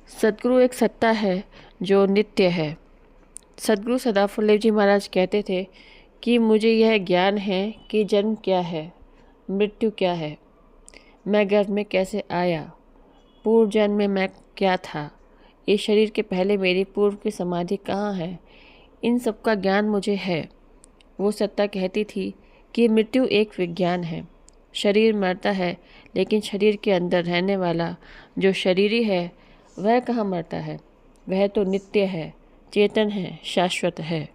सद्गुरु एक सत्ता है जो नित्य है। सद्गुरु सदाफुल्देव जी महाराज कहते थे कि मुझे यह ज्ञान है कि जन्म क्या है, मृत्यु क्या है, मैं गर्भ में कैसे आया, पूर्व जन्म में मैं क्या था, इस शरीर के पहले मेरी पूर्व की समाधि कहाँ है, इन सब का ज्ञान मुझे है। वो सत्ता कहती थी कि मृत्यु एक विज्ञान है। शरीर मरता है, लेकिन शरीर के अंदर रहने वाला जो शरीरी है वह कहाँ मरता है, वह तो नित्य है, चेतन है, शाश्वत है।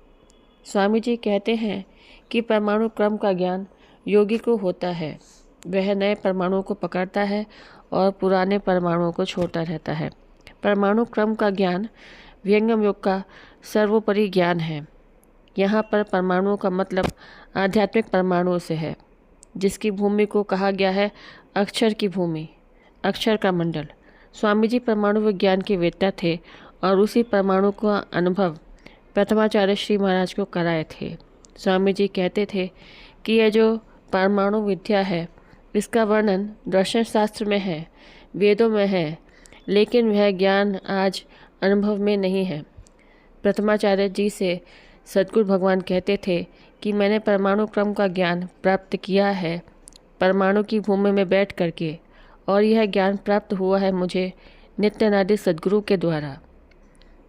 स्वामी जी कहते हैं कि परमाणु क्रम का ज्ञान योगी को होता है। वह नए परमाणुओं को पकड़ता है और पुराने परमाणुओं को छोड़ता रहता है। परमाणु क्रम का ज्ञान विहंगम योग का सर्वोपरि ज्ञान है। यहाँ पर परमाणुओं का मतलब आध्यात्मिक परमाणुओं से है, जिसकी भूमि को कहा गया है अक्षर की भूमि, अक्षर का मंडल। स्वामी जी परमाणु विज्ञान के वेत्ता थे और उसी परमाणु का अनुभव प्रथमाचार्य श्री महाराज को कराए थे। स्वामी जी कहते थे कि यह जो परमाणु विद्या है, इसका वर्णन दर्शन शास्त्र में है, वेदों में है, लेकिन वह ज्ञान आज अनुभव में नहीं है। प्रथमाचार्य जी से सद्गुरु भगवान कहते थे कि मैंने परमाणु क्रम का ज्ञान प्राप्त किया है परमाणु की भूमि में बैठ करके, और यह ज्ञान प्राप्त हुआ है मुझे नित्यानादि सद्गुरु के द्वारा।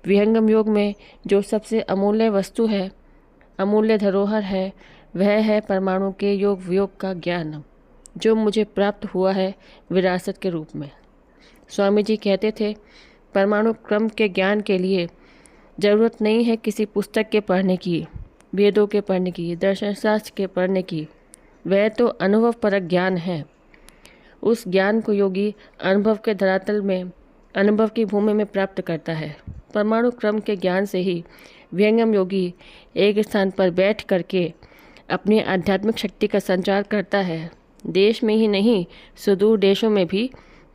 विहंगम योग में जो सबसे अमूल्य वस्तु है, अमूल्य धरोहर है, वह है परमाणु के योग वियोग का ज्ञान, जो मुझे प्राप्त हुआ है विरासत के रूप में। स्वामी जी कहते थे परमाणु क्रम के ज्ञान के लिए ज़रूरत नहीं है किसी पुस्तक के पढ़ने की, वेदों के पढ़ने की, दर्शन शास्त्र के पढ़ने की। वह तो अनुभव परक ज्ञान है। उस ज्ञान को योगी अनुभव के धरातल में, अनुभव की भूमि में प्राप्त करता है। परमाणु क्रम के ज्ञान से ही विहंगम योगी एक स्थान पर बैठ करके अपनी आध्यात्मिक शक्ति का संचार करता है। देश में ही नहीं, सुदूर देशों में भी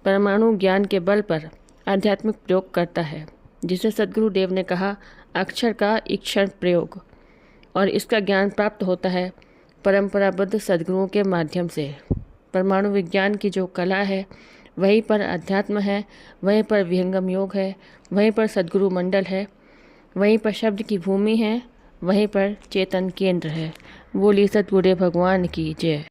परमाणु ज्ञान के बल पर आध्यात्मिक प्रयोग करता है, जिसे सद्गुरुदेव ने कहा अक्षर का ईक्षण प्रयोग। और इसका ज्ञान प्राप्त होता है परंपराबद्ध सद्गुरुओं के माध्यम से। परमाणु विज्ञान की जो कला है, वहीं पर अध्यात्म है, वहीं पर विहंगम योग है, वहीं पर सद्गुरु मंडल है, वहीं पर शब्द की भूमि है, वहीं पर चेतन केंद्र है। बोली सद्गुरुदेव भगवान की जय।